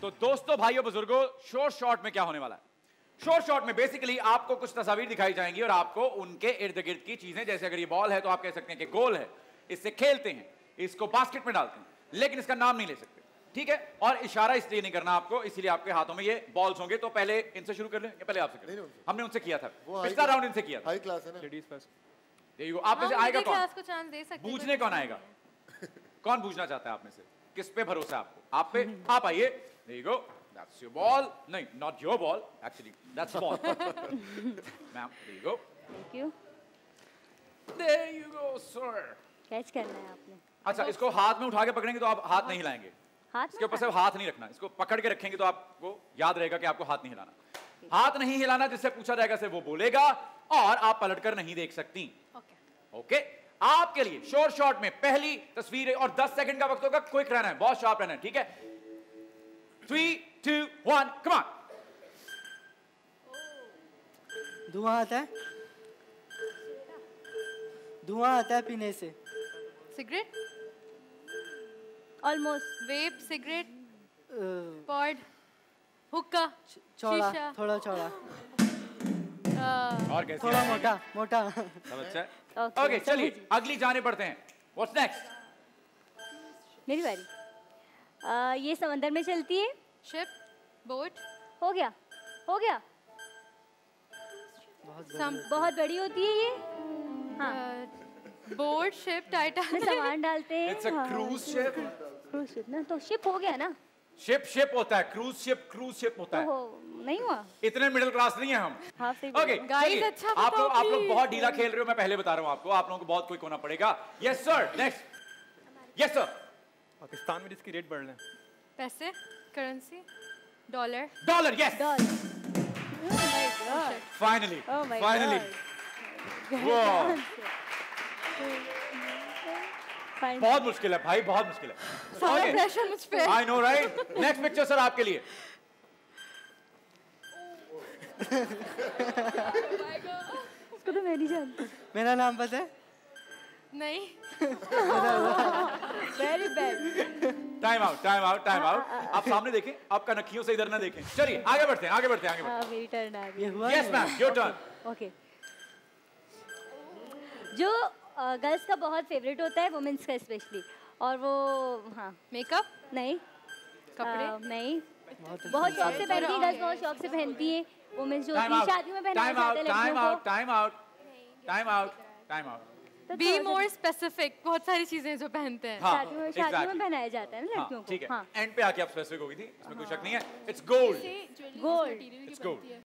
तो दोस्तों, भाइयों, बुजुर्गों, शॉर्ट शॉट में क्या होने वाला है? शॉर्ट शॉट में बेसिकली आपको कुछ तस्वीर दिखाई जाएंगी और आपको उनके इर्द गिर्द की चीजें, जैसे अगर ये बॉल है तो आप कह सकते हैं कि गोल है, इससे खेलते हैं, इसको बास्केट में डालते हैं, लेकिन इसका नाम नहीं ले सकते, ठीक है? और इशारा इसलिए नहीं करना आपको, इसलिए आपके हाथों में ये बॉल्स होंगे। तो पहले इनसे शुरू कर लें या पहले आपसे करें? हमने उनसे किया था, पिछला राउंड इनसे किया था। हाई क्लास है ना, लेडीज फर्स्ट। देखिए आप में से आएगा कौन? को चांस दे सकते हैं। बूझने कौन आएगा? कौन बूझना चाहता है आप में से? किस पे भरोसा है आपको? आप पे? आप आइए। There you go. That's your ball. नहीं, not your ball. Actually, that's ball. Ma'am, there you go. Thank you. There you go, sir. Catch करना है आपने। अच्छा, इसको हाथ में उठा के पकड़ेंगे तो आप हाथ नहीं हिलाएंगे। हाथ इसके ऊपर से हाथ नहीं रखना, इसको पकड़ के रखेंगे तो आपको याद रहेगा कि आपको हाथ नहीं हिलाना। हाथ नहीं हिलाना, जिससे पूछा जाएगा से वो बोलेगा और आप पलटकर नहीं देख सकती। ओके, आपके लिए शॉर्ट शॉट में पहली तस्वीर है और 10 सेकंड का वक्त होगा। क्विक रहना है, बहुत शार्प रहना है, ठीक है? 3, 2, 1, come on. धुआं आता है, धुआं आता है पीने से। Cigarette, almost. Vape, cigarette, pod, हुक्का, चौड़ा, शीशा। थोड़ा चौड़ा, और कैसे? थोड़ा मोटा मोटा। सब अच्छा है? Okay, ओके, चलिए अगली जाने पड़ते हैं। What's next? मेरी बारी। ये समंदर में चलती है। शिप, बोट, हो गया, हो गया। बहुत बड़ी होती है ये। हाँ। Boat, ship, Titanic. सामान डालते हैं। It's a cruise ship. Cruise ship ना, तो शिप हो गया ना। शिप होता है, क्रूज शिप होता है। नहीं हुआ। इतने मिडिल क्लास नहीं है हम। हाँ, सही ओके, गाइस, अच्छा आप बताओ लोग please। बहुत ढीला खेल रहे हो, मैं पहले बता रहा हूँ आपको। आप लोगों को बहुत क्विक होना पड़ेगा। Yes sir, next. Yes sir. Pakistan में जिसकी रेट बढ़ रहे हैं। पैसे, currency, dollar. Dollar, yes. Finally, Oh my finally. God. वाह, Fine. बहुत मुश्किल है भाई, बहुत मुश्किल है। सारा प्रेशर मुझ पे। I know right. Next picture sir आपके लिए। इसको तो मैं नहीं जानती। मेरा नाम पता है? नहीं। Very bad. Time out, time out, time out. आप सामने देखें, आपका नखियों से इधर ना देखें। चलिए आगे बढ़ते हैं, आगे बढ़ते हैं, आगे बढ़ते मेरी टर्न आ गई। ये हुआ? हैं। Yes ma'am, your turn. Okay. जो गर्ल्स का बहुत फेवरेट होता है, वुमेन्स का स्पेशली, और वो हाँ। मेकअप, नहीं। कपड़े, नहीं। बहुत शौक से पहनती है गर्ल्स, बहुत शौक से पहनती है। वुमेन्स जो होती है शादी में पहनाया जाता है लड़कियों को। Time out, time out, time out. Be more specific. बहुत सारी चीजें जो पहनते हैं। हाँ, शादी में पहनाया जाता है ना लड़कियों को। ठीक है। हाँ। एंड पे आके आप स्पेसिफिक होगी थी, इसमें कोई शक नहीं है। It's gold, gold. It's gold.